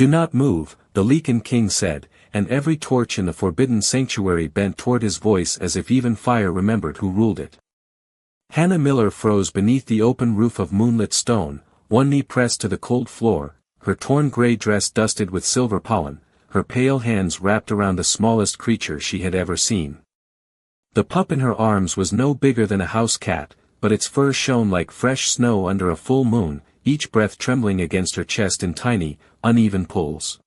"Do not move," the Lycan King said, and every torch in the forbidden sanctuary bent toward his voice as if even fire remembered who ruled it. Hannah Miller froze beneath the open roof of moonlit stone, one knee pressed to the cold floor, her torn gray dress dusted with silver pollen, her pale hands wrapped around the smallest creature she had ever seen. The pup in her arms was no bigger than a house cat, but its fur shone like fresh snow under a full moon, each breath trembling against her chest in tiny, uneven pulls.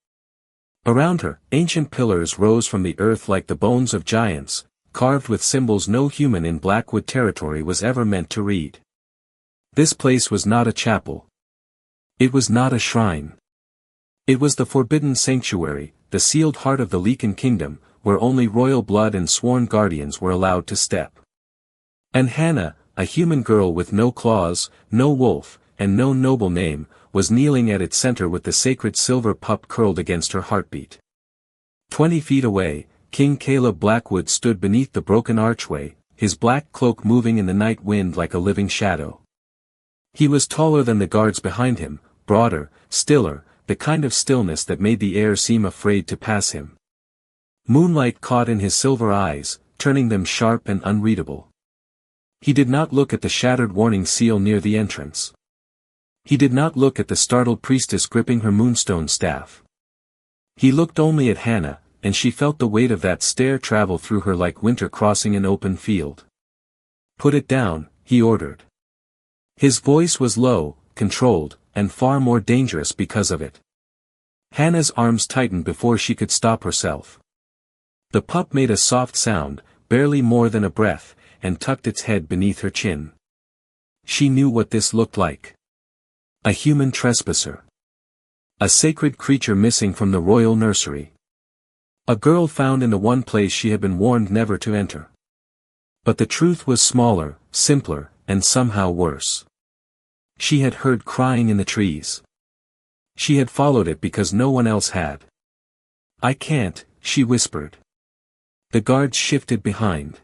Around her, ancient pillars rose from the earth like the bones of giants, carved with symbols no human in Blackwood territory was ever meant to read. This place was not a chapel. It was not a shrine. It was the forbidden sanctuary, the sealed heart of the Lycan kingdom, where only royal blood and sworn guardians were allowed to step. And Hannah, a human girl with no claws, no wolf, and no noble name, was kneeling at its center with the sacred silver pup curled against her heartbeat. 20 feet away, King Caleb Blackwood stood beneath the broken archway, his black cloak moving in the night wind like a living shadow. He was taller than the guards behind him, broader, stiller, the kind of stillness that made the air seem afraid to pass him. Moonlight caught in his silver eyes, turning them sharp and unreadable. He did not look at the shattered warning seal near the entrance. He did not look at the startled priestess gripping her moonstone staff. He looked only at Hannah, and she felt the weight of that stare travel through her like winter crossing an open field. "Put it down," he ordered. His voice was low, controlled, and far more dangerous because of it. Hannah's arms tightened before she could stop herself. The pup made a soft sound, barely more than a breath, and tucked its head beneath her chin. She knew what this looked like. A human trespasser. A sacred creature missing from the royal nursery. A girl found in the one place she had been warned never to enter. But the truth was smaller, simpler, and somehow worse. She had heard crying in the trees. She had followed it because no one else had. "I can't," she whispered. The guards shifted behind.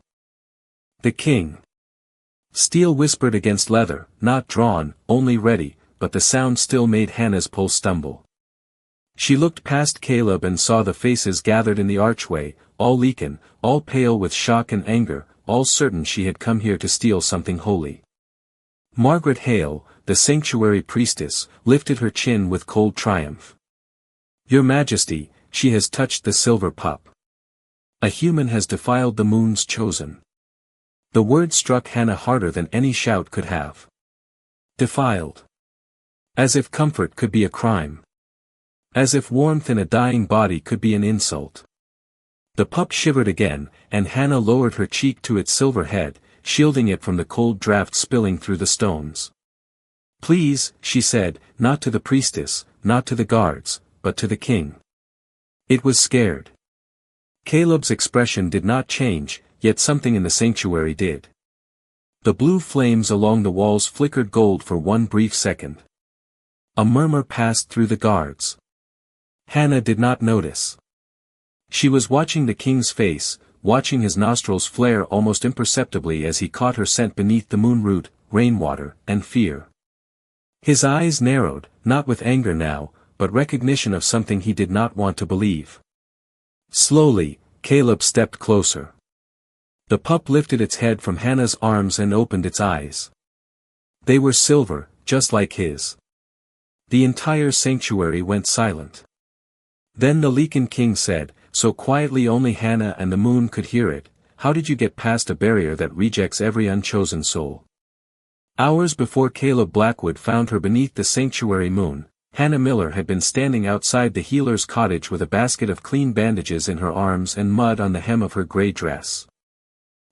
"The king." Steel whispered against leather, not drawn, only ready, but the sound still made Hannah's pulse stumble. She looked past Caleb and saw the faces gathered in the archway, all Lycan, all pale with shock and anger, all certain she had come here to steal something holy. Margaret Hale, the sanctuary priestess, lifted her chin with cold triumph. "Your Majesty, she has touched the silver pup. A human has defiled the moon's chosen." The word struck Hannah harder than any shout could have. Defiled. As if comfort could be a crime. As if warmth in a dying body could be an insult. The pup shivered again, and Hannah lowered her cheek to its silver head, shielding it from the cold draft spilling through the stones. "Please," she said, not to the priestess, not to the guards, but to the king. It was scared. Caleb's expression did not change, yet something in the sanctuary did. The blue flames along the walls flickered gold for one brief second. A murmur passed through the guards. Hannah did not notice. She was watching the king's face, watching his nostrils flare almost imperceptibly as he caught her scent beneath the moonroot, rainwater, and fear. His eyes narrowed, not with anger now, but recognition of something he did not want to believe. Slowly, Caleb stepped closer. The pup lifted its head from Hannah's arms and opened its eyes. They were silver, just like his. The entire sanctuary went silent. Then the Lycan King said, so quietly only Hannah and the moon could hear it, "How did you get past a barrier that rejects every unchosen soul?" Hours before Caleb Blackwood found her beneath the sanctuary moon, Hannah Miller had been standing outside the healer's cottage with a basket of clean bandages in her arms and mud on the hem of her gray dress.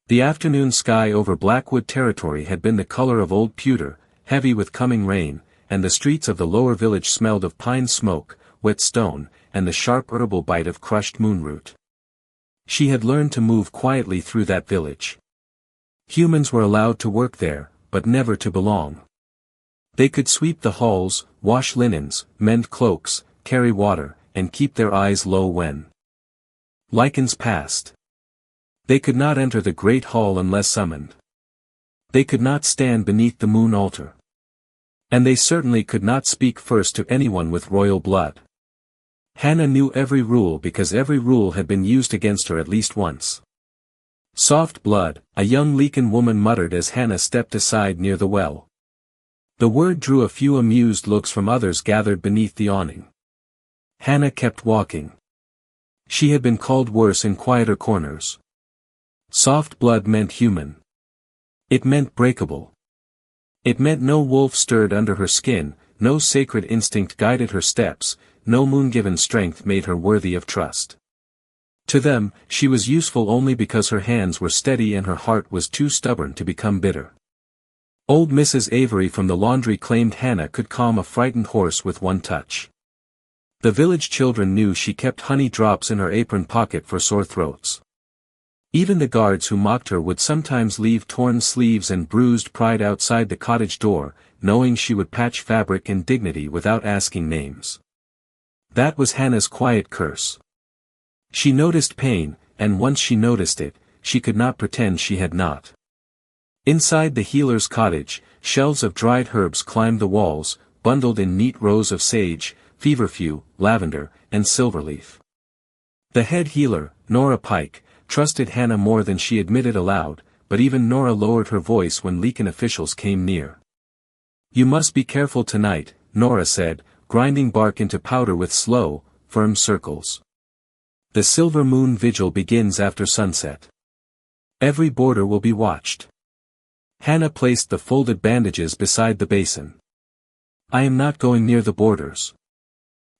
The afternoon sky over Blackwood territory had been the color of old pewter, heavy with coming rain, and the streets of the lower village smelled of pine smoke, wet stone, and the sharp herbal bite of crushed moonroot. She had learned to move quietly through that village. Humans were allowed to work there, but never to belong. They could sweep the halls, wash linens, mend cloaks, carry water, and keep their eyes low when Lycans passed. They could not enter the great hall unless summoned. They could not stand beneath the moon altar. And they certainly could not speak first to anyone with royal blood. Hannah knew every rule because every rule had been used against her at least once. Soft blood, a young Lycan woman muttered as Hannah stepped aside near the well. The word drew a few amused looks from others gathered beneath the awning. Hannah kept walking. She had been called worse in quieter corners. Soft blood meant human. It meant breakable. It meant no wolf stirred under her skin, no sacred instinct guided her steps, no moon-given strength made her worthy of trust. To them, she was useful only because her hands were steady and her heart was too stubborn to become bitter. Old Mrs. Avery from the laundry claimed Hannah could calm a frightened horse with one touch. The village children knew she kept honey drops in her apron pocket for sore throats. Even the guards who mocked her would sometimes leave torn sleeves and bruised pride outside the cottage door, knowing she would patch fabric and dignity without asking names. That was Hannah's quiet curse. She noticed pain, and once she noticed it, she could not pretend she had not. Inside the healer's cottage, shelves of dried herbs climbed the walls, bundled in neat rows of sage, feverfew, lavender, and silverleaf. The head healer, Nora Pike, trusted Hannah more than she admitted aloud, but even Nora lowered her voice when Lycan officials came near. "You must be careful tonight," Nora said, grinding bark into powder with slow, firm circles. "The silver moon vigil begins after sunset. Every border will be watched." Hannah placed the folded bandages beside the basin. "I am not going near the borders."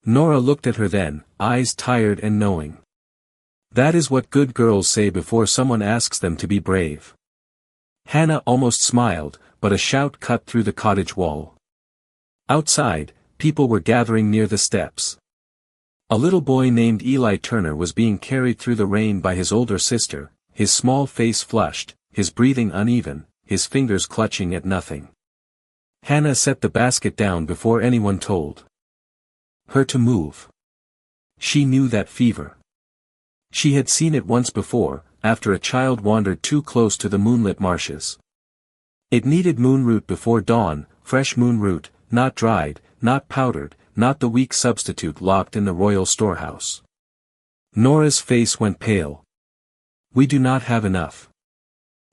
Nora looked at her then, eyes tired and knowing. That is what good girls say before someone asks them to be brave. Hannah almost smiled, but a shout cut through the cottage wall. Outside, people were gathering near the steps. A little boy named Eli Turner was being carried through the rain by his older sister, his small face flushed, his breathing uneven, his fingers clutching at nothing. Hannah set the basket down before anyone told her to move. She knew that fever. She had seen it once before, after a child wandered too close to the moonlit marshes. It needed moonroot before dawn, fresh moonroot, not dried, not powdered, not the weak substitute locked in the royal storehouse. Nora's face went pale. "We do not have enough."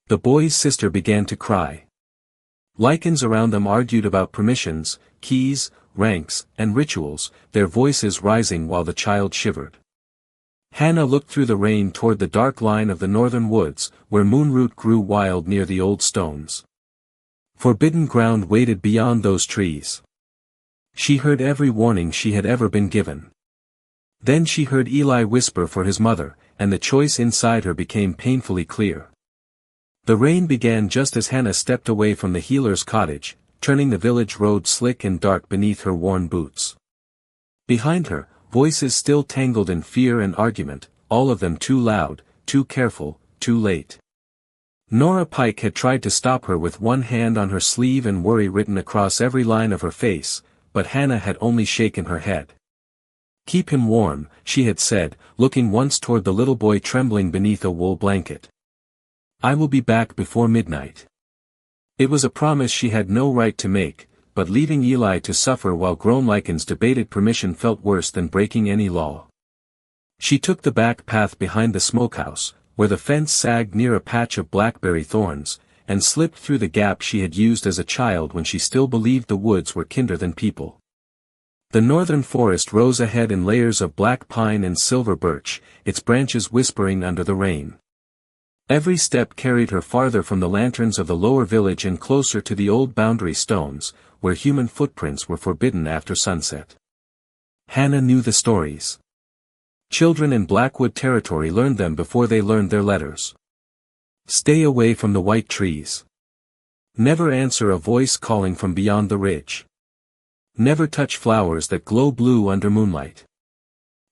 The boy's sister began to cry. Lycans around them argued about permissions, keys, ranks, and rituals, their voices rising while the child shivered. Hannah looked through the rain toward the dark line of the northern woods, where moonroot grew wild near the old stones. Forbidden ground waited beyond those trees. She heard every warning she had ever been given. Then she heard Eli whisper for his mother, and the choice inside her became painfully clear. The rain began just as Hannah stepped away from the healer's cottage, turning the village road slick and dark beneath her worn boots. Behind her, voices still tangled in fear and argument, all of them too loud, too careful, too late. Nora Pike had tried to stop her with one hand on her sleeve and worry written across every line of her face, but Hannah had only shaken her head. "Keep him warm," she had said, looking once toward the little boy trembling beneath a wool blanket. "I will be back before midnight." It was a promise she had no right to make, but leaving Eli to suffer while grown Lycans debated permission felt worse than breaking any law. She took the back path behind the smokehouse, where the fence sagged near a patch of blackberry thorns, and slipped through the gap she had used as a child when she still believed the woods were kinder than people. The northern forest rose ahead in layers of black pine and silver birch, its branches whispering under the rain. Every step carried her farther from the lanterns of the lower village and closer to the old boundary stones, where human footprints were forbidden after sunset. Hannah knew the stories. Children in Blackwood territory learned them before they learned their letters. Stay away from the white trees. Never answer a voice calling from beyond the ridge. Never touch flowers that glow blue under moonlight.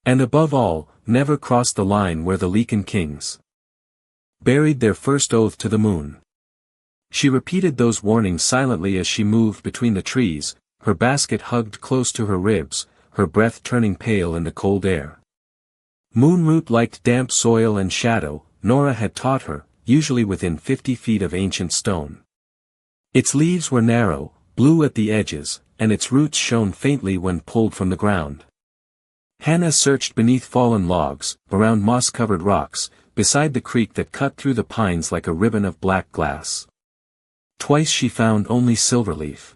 And above all, never cross the line where the Lycan Kings buried their first oath to the moon. She repeated those warnings silently as she moved between the trees, her basket hugged close to her ribs, her breath turning pale in the cold air. Moonroot liked damp soil and shadow, Nora had taught her, usually within 50 feet of ancient stone. Its leaves were narrow, blue at the edges, and its roots shone faintly when pulled from the ground. Hannah searched beneath fallen logs, around moss-covered rocks, beside the creek that cut through the pines like a ribbon of black glass. Twice she found only silverleaf.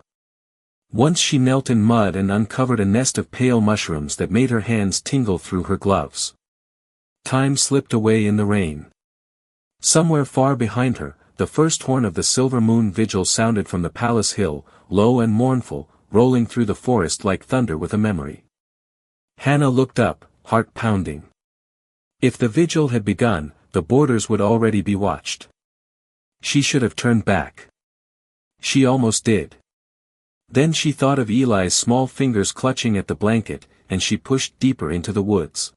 Once she knelt in mud and uncovered a nest of pale mushrooms that made her hands tingle through her gloves. Time slipped away in the rain. Somewhere far behind her, the first horn of the silver moon vigil sounded from the palace hill, low and mournful, rolling through the forest like thunder with a memory. Hannah looked up, heart pounding. If the vigil had begun, the boarders would already be watched. She should have turned back. She almost did. Then she thought of Eli's small fingers clutching at the blanket, and she pushed deeper into the woods.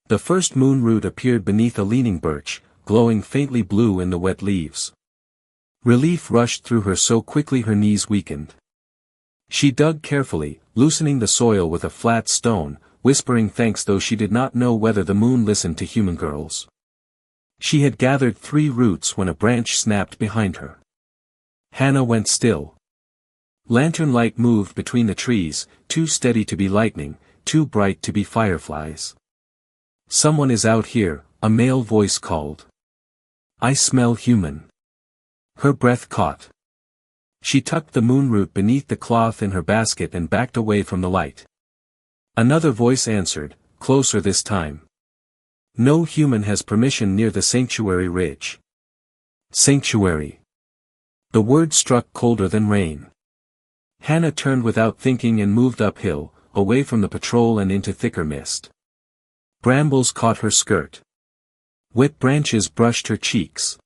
The first moon root appeared beneath a leaning birch, glowing faintly blue in the wet leaves. Relief rushed through her so quickly her knees weakened. She dug carefully, loosening the soil with a flat stone, whispering thanks though she did not know whether the moon listened to human girls. She had gathered 3 roots when a branch snapped behind her. Hannah went still. Lantern light moved between the trees, too steady to be lightning, too bright to be fireflies. "Someone is out here," a male voice called. "I smell human." Her breath caught. She tucked the moonroot beneath the cloth in her basket and backed away from the light. Another voice answered, closer this time. "No human has permission near the sanctuary ridge." Sanctuary. The word struck colder than rain. Hannah turned without thinking and moved uphill, away from the patrol and into thicker mist. Brambles caught her skirt. Wet branches brushed her cheeks.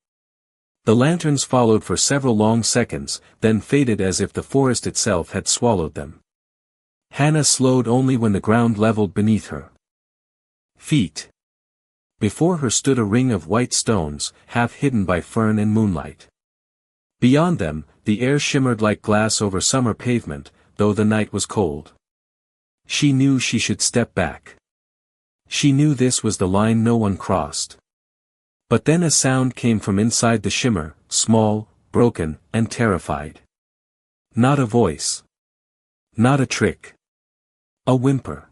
The lanterns followed for several long seconds, then faded as if the forest itself had swallowed them. Hannah slowed only when the ground leveled beneath her feet. Before her stood a ring of white stones, half hidden by fern and moonlight. Beyond them, the air shimmered like glass over summer pavement, though the night was cold. She knew she should step back. She knew this was the line no one crossed. But then a sound came from inside the shimmer, small, broken, and terrified. Not a voice. Not a trick. A whimper.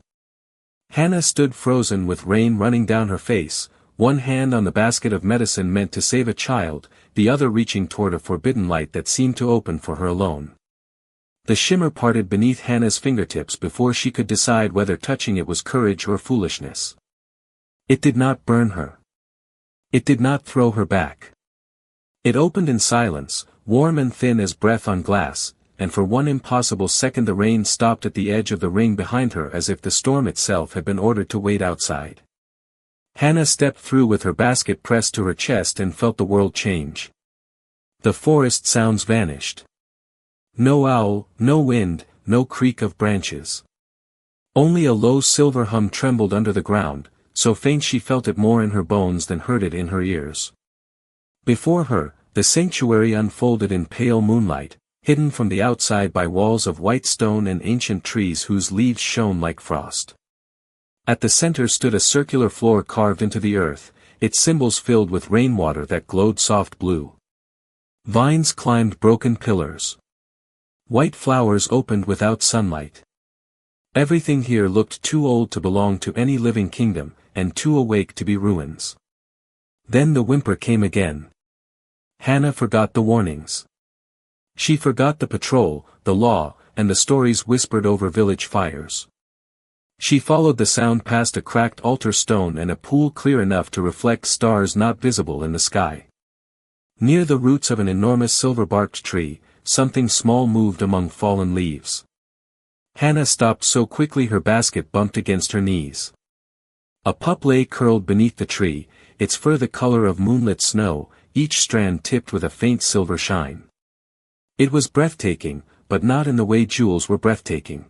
Hannah stood frozen with rain running down her face, one hand on the basket of medicine meant to save a child, the other reaching toward a forbidden light that seemed to open for her alone. The shimmer parted beneath Hannah's fingertips before she could decide whether touching it was courage or foolishness. It did not burn her. It did not throw her back. It opened in silence, warm and thin as breath on glass, and for one impossible second the rain stopped at the edge of the ring behind her as if the storm itself had been ordered to wait outside. Hannah stepped through with her basket pressed to her chest and felt the world change. The forest sounds vanished. No owl, no wind, no creak of branches. Only a low silver hum trembled under the ground, so faint she felt it more in her bones than heard it in her ears. Before her, the sanctuary unfolded in pale moonlight, hidden from the outside by walls of white stone and ancient trees whose leaves shone like frost. At the center stood a circular floor carved into the earth, its symbols filled with rainwater that glowed soft blue. Vines climbed broken pillars. White flowers opened without sunlight. Everything here looked too old to belong to any living kingdom, and too awake to be ruins. Then the whimper came again. Hannah forgot the warnings. She forgot the patrol, the law, and the stories whispered over village fires. She followed the sound past a cracked altar stone and a pool clear enough to reflect stars not visible in the sky. Near the roots of an enormous silver-barked tree, something small moved among fallen leaves. Hannah stopped so quickly her basket bumped against her knees. A pup lay curled beneath the tree, its fur the color of moonlit snow, each strand tipped with a faint silver shine. It was breathtaking, but not in the way jewels were breathtaking.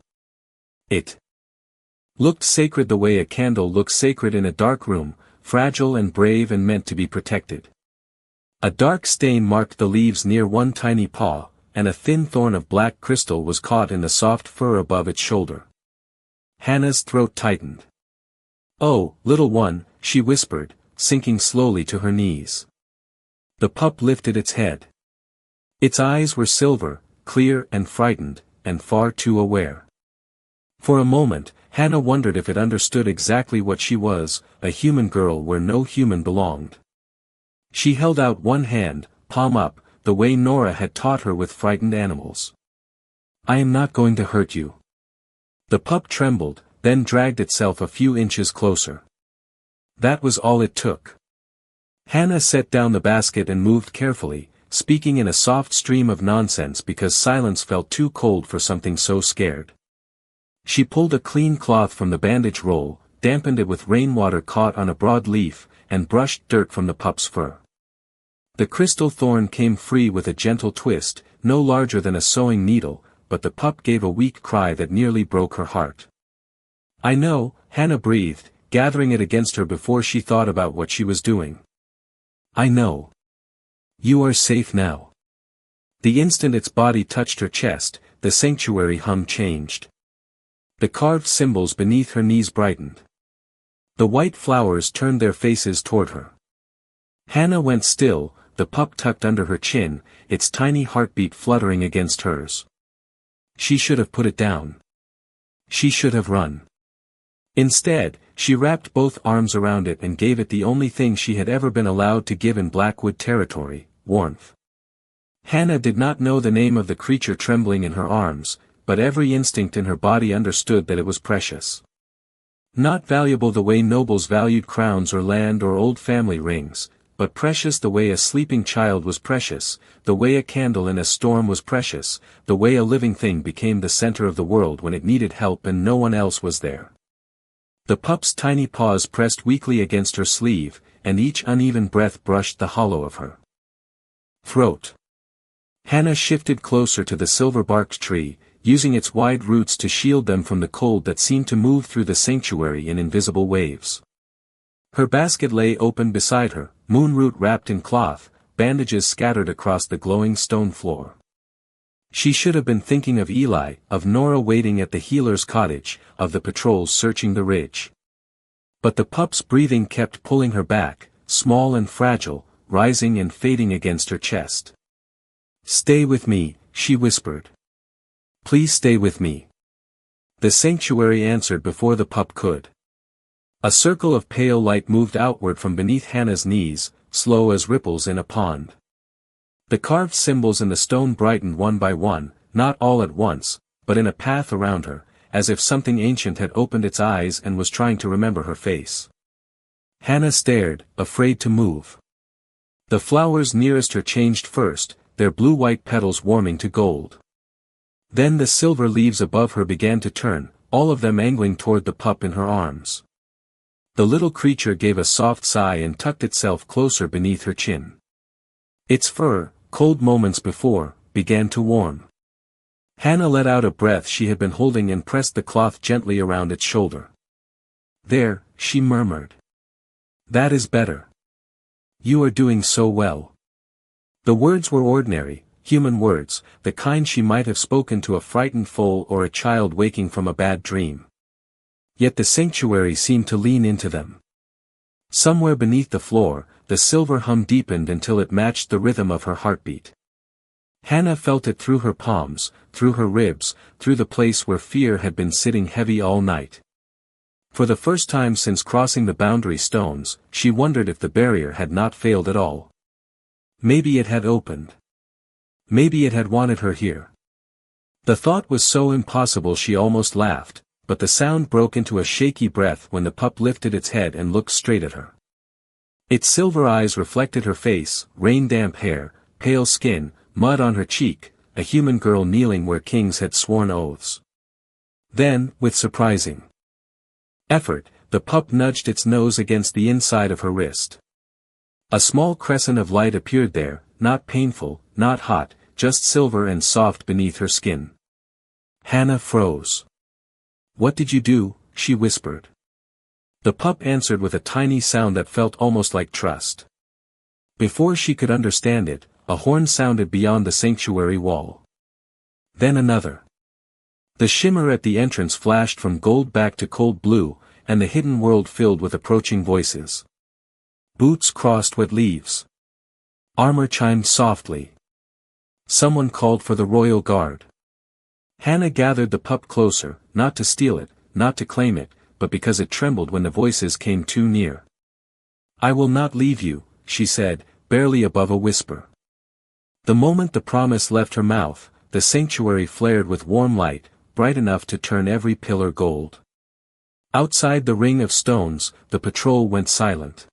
It looked sacred the way a candle looks sacred in a dark room, fragile and brave and meant to be protected. A dark stain marked the leaves near one tiny paw, and a thin thorn of black crystal was caught in the soft fur above its shoulder. Hannah's throat tightened. "Oh, little one," she whispered, sinking slowly to her knees. The pup lifted its head. Its eyes were silver, clear and frightened, and far too aware. For a moment, Hannah wondered if it understood exactly what she was, a human girl where no human belonged. She held out one hand, palm up, the way Nora had taught her with frightened animals. "I am not going to hurt you." The pup trembled, then dragged itself a few inches closer. That was all it took. Hannah set down the basket and moved carefully, speaking in a soft stream of nonsense because silence felt too cold for something so scared. She pulled a clean cloth from the bandage roll, dampened it with rainwater caught on a broad leaf, and brushed dirt from the pup's fur. The crystal thorn came free with a gentle twist, no larger than a sewing needle, but the pup gave a weak cry that nearly broke her heart. "I know," Hannah breathed, gathering it against her before she thought about what she was doing. "I know. You are safe now." The instant its body touched her chest, the sanctuary hum changed. The carved symbols beneath her knees brightened. The white flowers turned their faces toward her. Hannah went still, the pup tucked under her chin, its tiny heartbeat fluttering against hers. She should have put it down. She should have run. Instead, she wrapped both arms around it and gave it the only thing she had ever been allowed to give in Blackwood territory, warmth. Hannah did not know the name of the creature trembling in her arms, but every instinct in her body understood that it was precious. Not valuable the way nobles valued crowns or land or old family rings, but precious the way a sleeping child was precious, the way a candle in a storm was precious, the way a living thing became the center of the world when it needed help and no one else was there. The pup's tiny paws pressed weakly against her sleeve, and each uneven breath brushed the hollow of her throat. Hannah shifted closer to the silver-barked tree, using its wide roots to shield them from the cold that seemed to move through the sanctuary in invisible waves. Her basket lay open beside her, moonroot wrapped in cloth, bandages scattered across the glowing stone floor. She should have been thinking of Eli, of Nora waiting at the healer's cottage, of the patrols searching the ridge. But the pup's breathing kept pulling her back, small and fragile, rising and fading against her chest. "Stay with me," she whispered. "Please stay with me." The sanctuary answered before the pup could. A circle of pale light moved outward from beneath Hannah's knees, slow as ripples in a pond. The carved symbols in the stone brightened one by one, not all at once, but in a path around her, as if something ancient had opened its eyes and was trying to remember her face. Hannah stared, afraid to move. The flowers nearest her changed first, their blue-white petals warming to gold. Then the silver leaves above her began to turn, all of them angling toward the pup in her arms. The little creature gave a soft sigh and tucked itself closer beneath her chin. Its fur, cold moments before, began to warm. Hannah let out a breath she had been holding and pressed the cloth gently around its shoulder. "There," she murmured. "That is better. You are doing so well." The words were ordinary, human words, the kind she might have spoken to a frightened foal or a child waking from a bad dream. Yet the sanctuary seemed to lean into them. Somewhere beneath the floor, the silver hum deepened until it matched the rhythm of her heartbeat. Hannah felt it through her palms, through her ribs, through the place where fear had been sitting heavy all night. For the first time since crossing the boundary stones, she wondered if the barrier had not failed at all. Maybe it had opened. Maybe it had wanted her here. The thought was so impossible she almost laughed, but the sound broke into a shaky breath when the pup lifted its head and looked straight at her. Its silver eyes reflected her face, rain-damp hair, pale skin, mud on her cheek, a human girl kneeling where kings had sworn oaths. Then, with surprising effort, the pup nudged its nose against the inside of her wrist. A small crescent of light appeared there, not painful, not hot, just silver and soft beneath her skin. Hannah froze. "What did you do?" she whispered. The pup answered with a tiny sound that felt almost like trust. Before she could understand it, a horn sounded beyond the sanctuary wall. Then another. The shimmer at the entrance flashed from gold back to cold blue, and the hidden world filled with approaching voices. Boots crossed wet leaves. Armor chimed softly. Someone called for the royal guard. Hannah gathered the pup closer, not to steal it, not to claim it, but because it trembled when the voices came too near. "I will not leave you," she said, barely above a whisper. The moment the promise left her mouth, the sanctuary flared with warm light, bright enough to turn every pillar gold. Outside the ring of stones, the patrol went silent.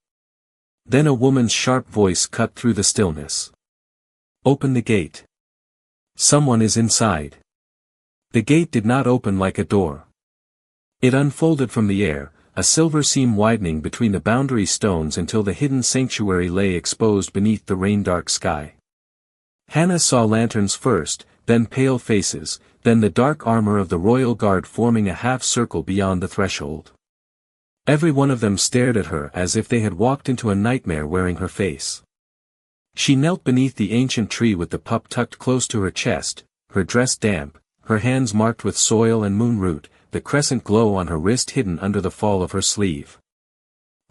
Then a woman's sharp voice cut through the stillness. "Open the gate. Someone is inside." The gate did not open like a door. It unfolded from the air, a silver seam widening between the boundary stones until the hidden sanctuary lay exposed beneath the rain-dark sky. Hannah saw lanterns first, then pale faces, then the dark armor of the royal guard forming a half-circle beyond the threshold. Every one of them stared at her as if they had walked into a nightmare wearing her face. She knelt beneath the ancient tree with the pup tucked close to her chest, her dress damp, her hands marked with soil and moonroot, the crescent glow on her wrist hidden under the fall of her sleeve.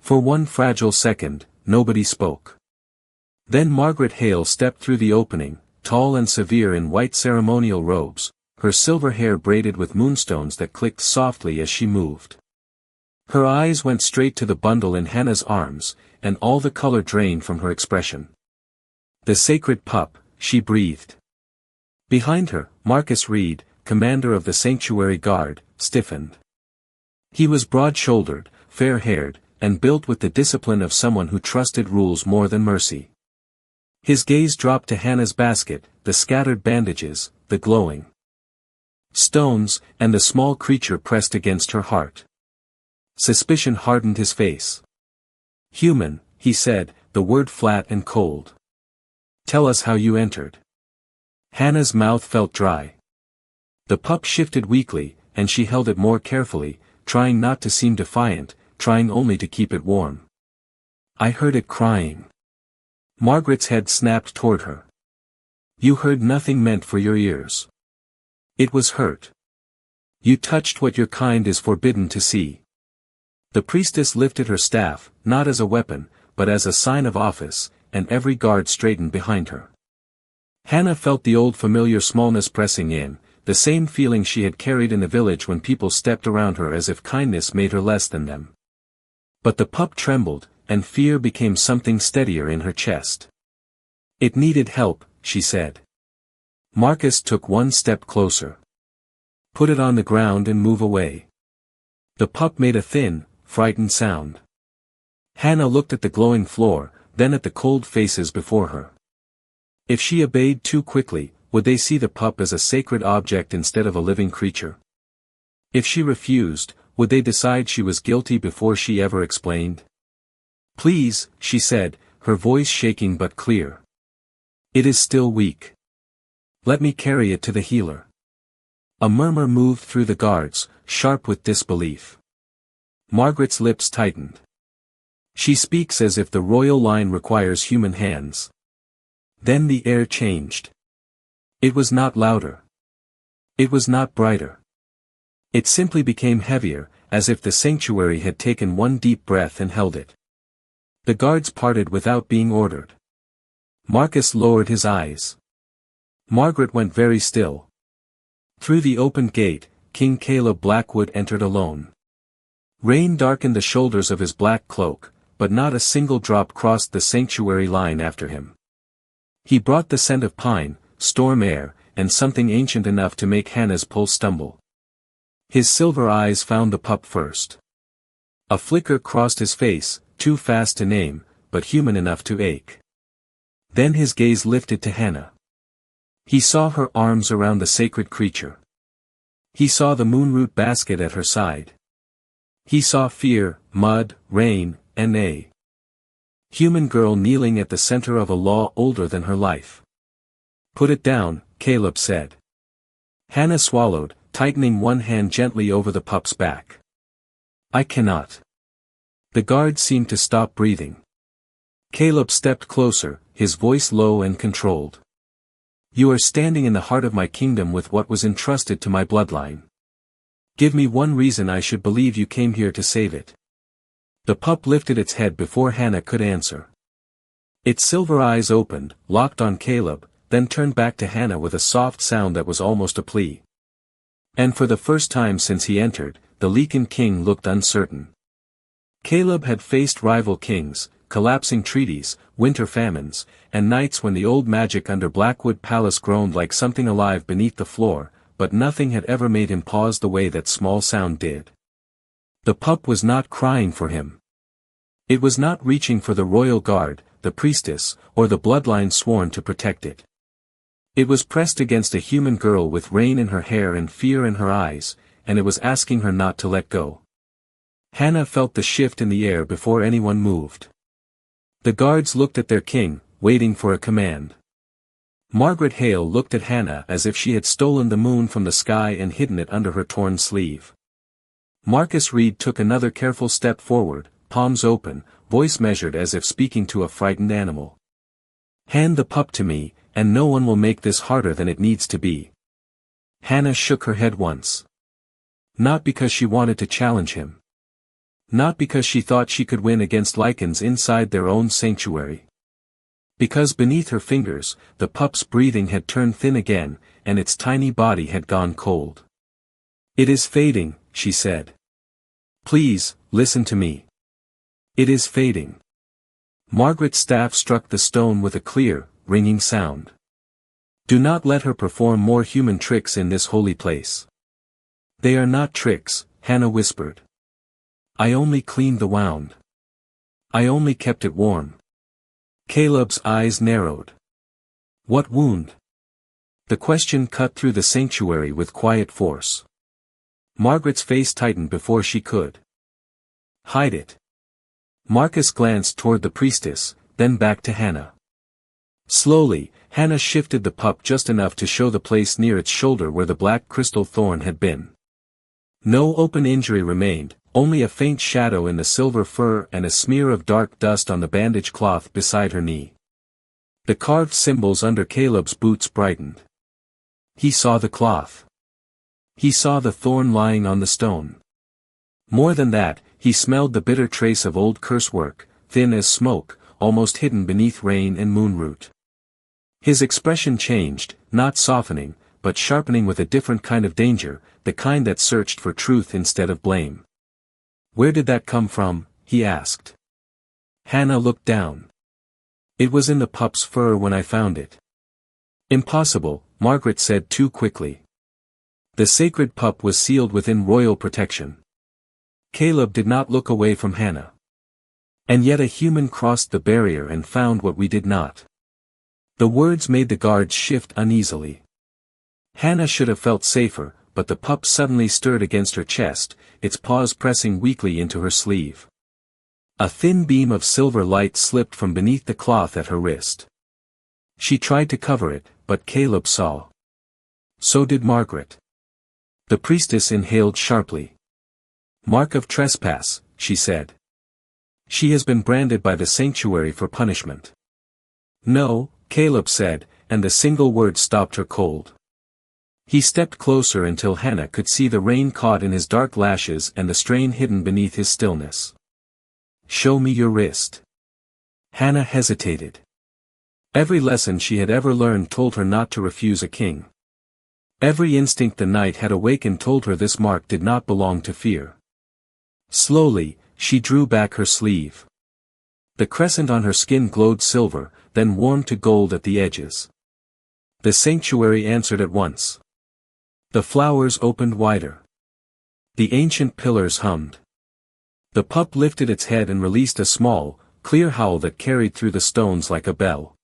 For one fragile second, nobody spoke. Then Margaret Hale stepped through the opening, tall and severe in white ceremonial robes, her silver hair braided with moonstones that clicked softly as she moved. Her eyes went straight to the bundle in Hannah's arms, and all the color drained from her expression. "The sacred pup," she breathed. Behind her, Marcus Reed, commander of the sanctuary guard, stiffened. He was broad-shouldered, fair-haired, and built with the discipline of someone who trusted rules more than mercy. His gaze dropped to Hannah's basket, the scattered bandages, the glowing stones, and the small creature pressed against her heart. Suspicion hardened his face. "Human," he said, the word flat and cold. "Tell us how you entered." Hannah's mouth felt dry. The pup shifted weakly, and she held it more carefully, trying not to seem defiant, trying only to keep it warm. "I heard it crying." Margaret's head snapped toward her. "You heard nothing meant for your ears. It was hurt. You touched what your kind is forbidden to see." The priestess lifted her staff, not as a weapon, but as a sign of office, and every guard straightened behind her. Hannah felt the old familiar smallness pressing in, the same feeling she had carried in the village when people stepped around her as if kindness made her less than them. But the pup trembled, and fear became something steadier in her chest. "It needed help," she said. Marcus took one step closer. "Put it on the ground and move away." The pup made a thin, frightened sound. Hannah looked at the glowing floor, then at the cold faces before her. If she obeyed too quickly, would they see the pup as a sacred object instead of a living creature? If she refused, would they decide she was guilty before she ever explained? "Please," she said, her voice shaking but clear. "It is still weak. Let me carry it to the healer." A murmur moved through the guards, sharp with disbelief. Margaret's lips tightened. "She speaks as if the royal line requires human hands." Then the air changed. It was not louder. It was not brighter. It simply became heavier, as if the sanctuary had taken one deep breath and held it. The guards parted without being ordered. Marcus lowered his eyes. Margaret went very still. Through the opened gate, King Caleb Blackwood entered alone. Rain darkened the shoulders of his black cloak, but not a single drop crossed the sanctuary line after him. He brought the scent of pine, storm air, and something ancient enough to make Hannah's pulse stumble. His silver eyes found the pup first. A flicker crossed his face, too fast to name, but human enough to ache. Then his gaze lifted to Hannah. He saw her arms around the sacred creature. He saw the moonroot basket at her side. He saw fear, mud, rain, and a human girl kneeling at the center of a law older than her life. "Put it down," Caleb said. Hannah swallowed, tightening one hand gently over the pup's back. "I cannot." The guard seemed to stop breathing. Caleb stepped closer, his voice low and controlled. "You are standing in the heart of my kingdom with what was entrusted to my bloodline. Give me one reason I should believe you came here to save it." The pup lifted its head before Hannah could answer. Its silver eyes opened, locked on Caleb, then turned back to Hannah with a soft sound that was almost a plea. And for the first time since he entered, the Lycan King looked uncertain. Caleb had faced rival kings, collapsing treaties, winter famines, and nights when the old magic under Blackwood Palace groaned like something alive beneath the floor, but nothing had ever made him pause the way that small sound did. The pup was not crying for him. It was not reaching for the royal guard, the priestess, or the bloodline sworn to protect it. It was pressed against a human girl with rain in her hair and fear in her eyes, and it was asking her not to let go. Hannah felt the shift in the air before anyone moved. The guards looked at their king, waiting for a command. Margaret Hale looked at Hannah as if she had stolen the moon from the sky and hidden it under her torn sleeve. Marcus Reed took another careful step forward, palms open, voice measured as if speaking to a frightened animal. "Hand the pup to me, and no one will make this harder than it needs to be." Hannah shook her head once. Not because she wanted to challenge him. Not because she thought she could win against Lycans inside their own sanctuary. Because beneath her fingers, the pup's breathing had turned thin again, and its tiny body had gone cold. "It is fading," she said. "Please, listen to me. It is fading." Margaret's staff struck the stone with a clear, ringing sound. "Do not let her perform more human tricks in this holy place." "They are not tricks," Hannah whispered. "I only cleaned the wound. I only kept it warm." Caleb's eyes narrowed. "What wound?" The question cut through the sanctuary with quiet force. Margaret's face tightened before she could hide it. Marcus glanced toward the priestess, then back to Hannah. Slowly, Hannah shifted the pup just enough to show the place near its shoulder where the black crystal thorn had been. No open injury remained, only a faint shadow in the silver fur and a smear of dark dust on the bandage cloth beside her knee. The carved symbols under Caleb's boots brightened. He saw the cloth. He saw the thorn lying on the stone. More than that, he smelled the bitter trace of old curse work, thin as smoke, almost hidden beneath rain and moonroot. His expression changed, not softening, but sharpening with a different kind of danger, the kind that searched for truth instead of blame. "Where did that come from?" he asked. Hannah looked down. "It was in the pup's fur when I found it." "Impossible," Margaret said too quickly. The sacred pup was sealed within royal protection. Caleb did not look away from Hannah. "And yet a human crossed the barrier and found what we did not." The words made the guards shift uneasily. Hannah should have felt safer, but the pup suddenly stirred against her chest, its paws pressing weakly into her sleeve. A thin beam of silver light slipped from beneath the cloth at her wrist. She tried to cover it, but Caleb saw. So did Margaret. The priestess inhaled sharply. "Mark of trespass," she said. "She has been branded by the sanctuary for punishment." "No," Caleb said, and the single word stopped her cold. He stepped closer until Hannah could see the rain caught in his dark lashes and the strain hidden beneath his stillness. "Show me your wrist." Hannah hesitated. Every lesson she had ever learned told her not to refuse a king. Every instinct the night had awakened told her this mark did not belong to fear. Slowly, she drew back her sleeve. The crescent on her skin glowed silver, then warmed to gold at the edges. The sanctuary answered at once. The flowers opened wider. The ancient pillars hummed. The pup lifted its head and released a small, clear howl that carried through the stones like a bell.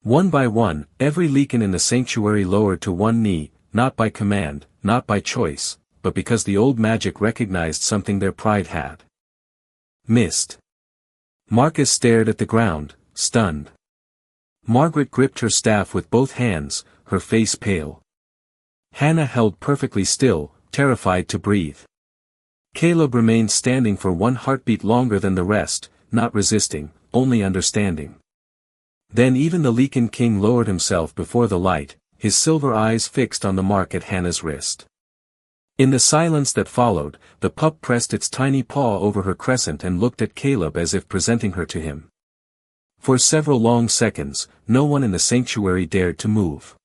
One by one, every Lycan in the sanctuary lowered to one knee, not by command, not by choice, but because the old magic recognized something their pride had missed. Marcus stared at the ground, stunned. Margaret gripped her staff with both hands, her face pale. Hannah held perfectly still, terrified to breathe. Caleb remained standing for one heartbeat longer than the rest, not resisting, only understanding. Then even the Lycan King lowered himself before the light, his silver eyes fixed on the mark at Hannah's wrist. In the silence that followed, the pup pressed its tiny paw over her crescent and looked at Caleb as if presenting her to him. For several long seconds, no one in the sanctuary dared to move.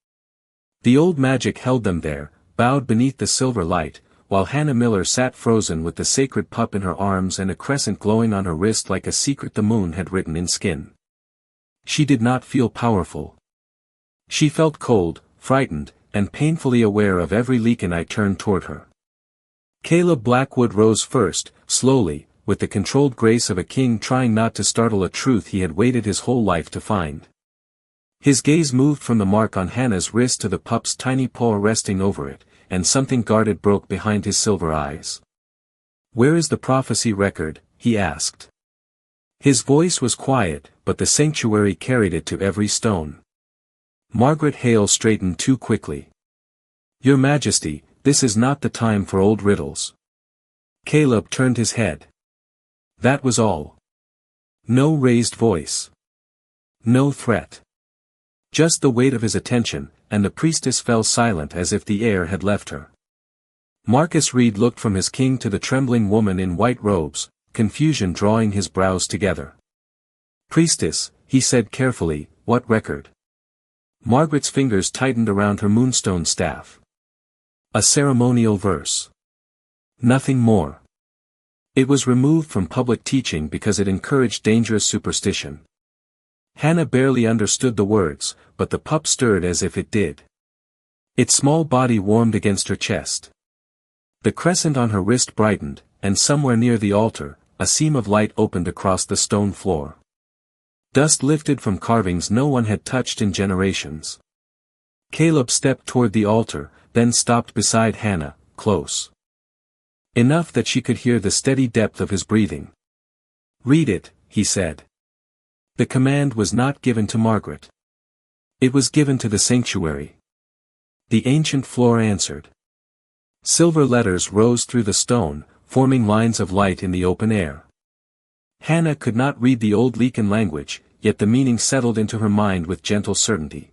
The old magic held them there, bowed beneath the silver light, while Hannah Miller sat frozen with the sacred pup in her arms and a crescent glowing on her wrist like a secret the moon had written in skin. She did not feel powerful. She felt cold, frightened, and painfully aware of every Lycanite turned toward her. Caleb Blackwood rose first, slowly, with the controlled grace of a king trying not to startle a truth he had waited his whole life to find. His gaze moved from the mark on Hannah's wrist to the pup's tiny paw resting over it, and something guarded broke behind his silver eyes. "Where is the prophecy record?" he asked. His voice was quiet, but the sanctuary carried it to every stone. Margaret Hale straightened too quickly. "Your Majesty, this is not the time for old riddles." Caleb turned his head. That was all. No raised voice. No threat. Just the weight of his attention, and the priestess fell silent as if the air had left her. Marcus Reed looked from his king to the trembling woman in white robes, confusion drawing his brows together. "Priestess," he said carefully, "what record?" Margaret's fingers tightened around her moonstone staff. "A ceremonial verse. Nothing more. It was removed from public teaching because it encouraged dangerous superstition." Hannah barely understood the words, but the pup stirred as if it did. Its small body warmed against her chest. The crescent on her wrist brightened, and somewhere near the altar, a seam of light opened across the stone floor. Dust lifted from carvings no one had touched in generations. Caleb stepped toward the altar, then stopped beside Hannah, close enough that she could hear the steady depth of his breathing. "Read it," he said. The command was not given to Margaret. It was given to the sanctuary. The ancient floor answered. Silver letters rose through the stone, forming lines of light in the open air. Hannah could not read the old Lycan language, yet the meaning settled into her mind with gentle certainty.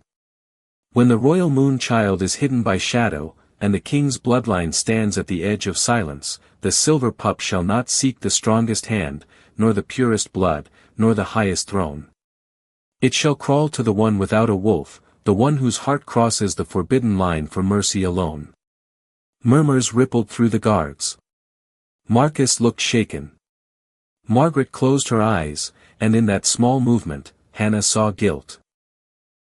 When the royal moon child is hidden by shadow, and the king's bloodline stands at the edge of silence, the silver pup shall not seek the strongest hand, nor the purest blood, nor the highest throne. It shall crawl to the one without a wolf, the one whose heart crosses the forbidden line for mercy alone. Murmurs rippled through the guards. Marcus looked shaken. Margaret closed her eyes, and in that small movement, Hannah saw guilt.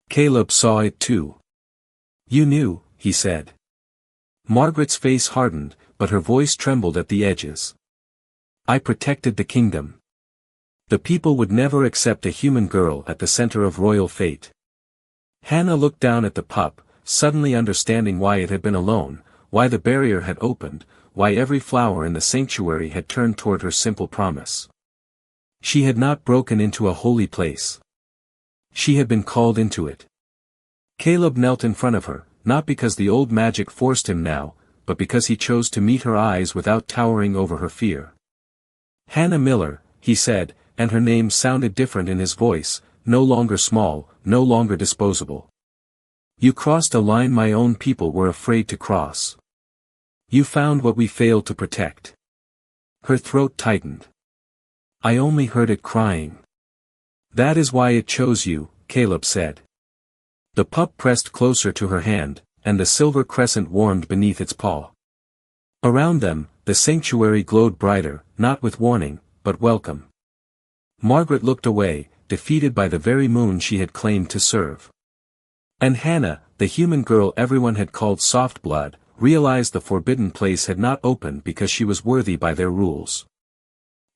Caleb saw it too. "You knew," he said. Margaret's face hardened, but her voice trembled at the edges. "I protected the kingdom. The people would never accept a human girl at the center of royal fate." Hannah looked down at the pup, suddenly understanding why it had been alone, why the barrier had opened, why every flower in the sanctuary had turned toward her simple promise. She had not broken into a holy place. She had been called into it. Caleb knelt in front of her, not because the old magic forced him now, but because he chose to meet her eyes without towering over her fear. "Hannah Miller," he said, and her name sounded different in his voice, no longer small, no longer disposable. "You crossed a line my own people were afraid to cross. You found what we failed to protect." Her throat tightened. "I only heard it crying." "That is why it chose you," Caleb said. The pup pressed closer to her hand, and the silver crescent warmed beneath its paw. Around them, the sanctuary glowed brighter, not with warning, but welcome. Margaret looked away, defeated by the very moon she had claimed to serve. And Hannah, the human girl everyone had called soft blood, realized the forbidden place had not opened because she was worthy by their rules.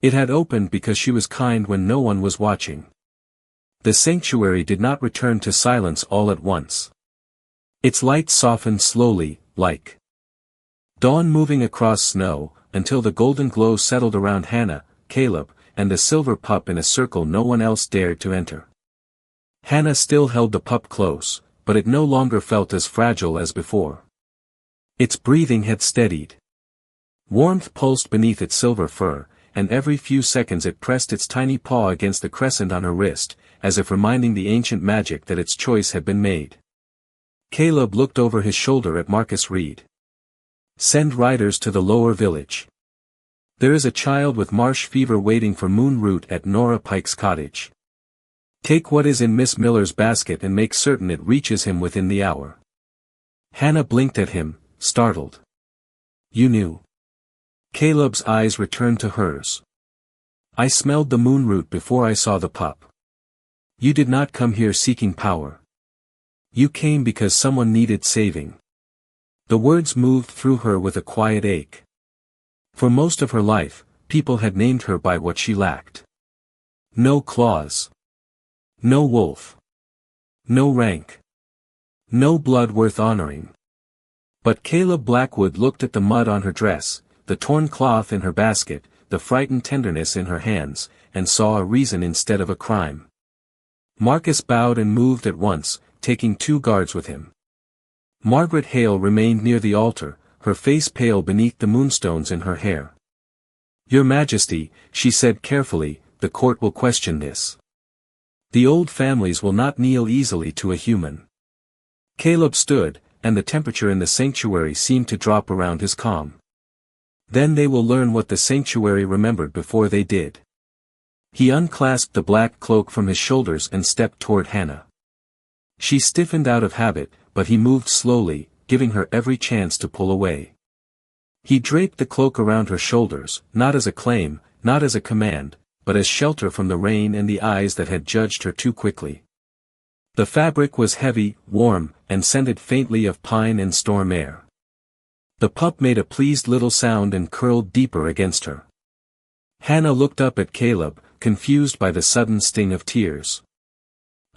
It had opened because she was kind when no one was watching. The sanctuary did not return to silence all at once. Its light softened slowly, like dawn moving across snow, until the golden glow settled around Hannah, Caleb, and the silver pup in a circle no one else dared to enter. Hannah still held the pup close, but it no longer felt as fragile as before. Its breathing had steadied. Warmth pulsed beneath its silver fur, and every few seconds it pressed its tiny paw against the crescent on her wrist, as if reminding the ancient magic that its choice had been made. Caleb looked over his shoulder at Marcus Reed. "Send riders to the lower village. There is a child with marsh fever waiting for Moon Root at Nora Pike's cottage. Take what is in Miss Miller's basket and make certain it reaches him within the hour." Hannah blinked at him, startled. "You knew." Caleb's eyes returned to hers. I smelled the moon root before I saw the pup. You did not come here seeking power. You came because someone needed saving. The words moved through her with a quiet ache. For most of her life, people had named her by what she lacked. No claws. No wolf. No rank. No blood worth honoring. But Caleb Blackwood looked at the mud on her dress, the torn cloth in her basket, the frightened tenderness in her hands, and saw a reason instead of a crime. Marcus bowed and moved at once, taking 2 guards with him. Margaret Hale remained near the altar, her face pale beneath the moonstones in her hair. Your Majesty, she said carefully, the court will question this. The old families will not kneel easily to a human. Caleb stood, and the temperature in the sanctuary seemed to drop around his calm. Then they will learn what the sanctuary remembered before they did. He unclasped the black cloak from his shoulders and stepped toward Hannah. She stiffened out of habit, but he moved slowly, giving her every chance to pull away. He draped the cloak around her shoulders, not as a claim, not as a command, but as shelter from the rain and the eyes that had judged her too quickly. The fabric was heavy, warm, and scented faintly of pine and storm air. The pup made a pleased little sound and curled deeper against her. Hannah looked up at Caleb, confused by the sudden sting of tears.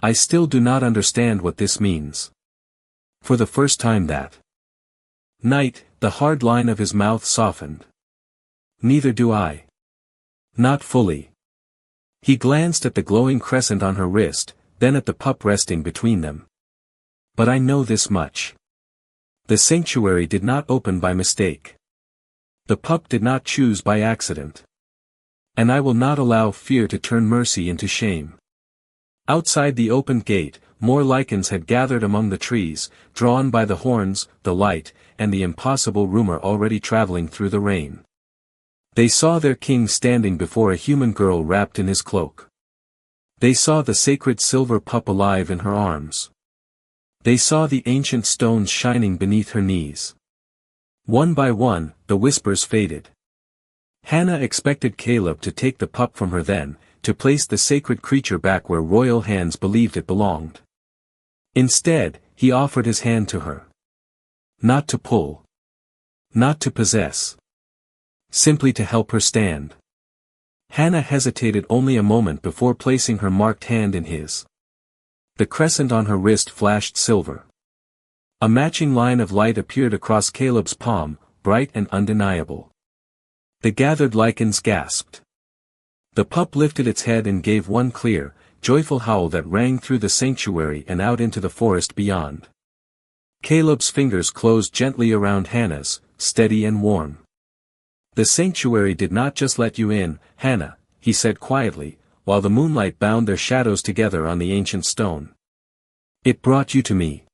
I still do not understand what this means. For the first time that night, the hard line of his mouth softened. Neither do I. Not fully. He glanced at the glowing crescent on her wrist, then at the pup resting between them. But I know this much. The sanctuary did not open by mistake. The pup did not choose by accident. And I will not allow fear to turn mercy into shame. Outside the opened gate, more Lycans had gathered among the trees, drawn by the horns, the light, and the impossible rumor already traveling through the rain. They saw their king standing before a human girl wrapped in his cloak. They saw the sacred silver pup alive in her arms. They saw the ancient stones shining beneath her knees. One by one, the whispers faded. Hannah expected Caleb to take the pup from her then, to place the sacred creature back where royal hands believed it belonged. Instead, he offered his hand to her. Not to pull. Not to possess. Simply to help her stand. Hannah hesitated only a moment before placing her marked hand in his. The crescent on her wrist flashed silver. A matching line of light appeared across Caleb's palm, bright and undeniable. The gathered Lycans gasped. The pup lifted its head and gave one clear, joyful howl that rang through the sanctuary and out into the forest beyond. Caleb's fingers closed gently around Hannah's, steady and warm. The sanctuary did not just let you in, Hannah, he said quietly, while the moonlight bound their shadows together on the ancient stone. It brought you to me.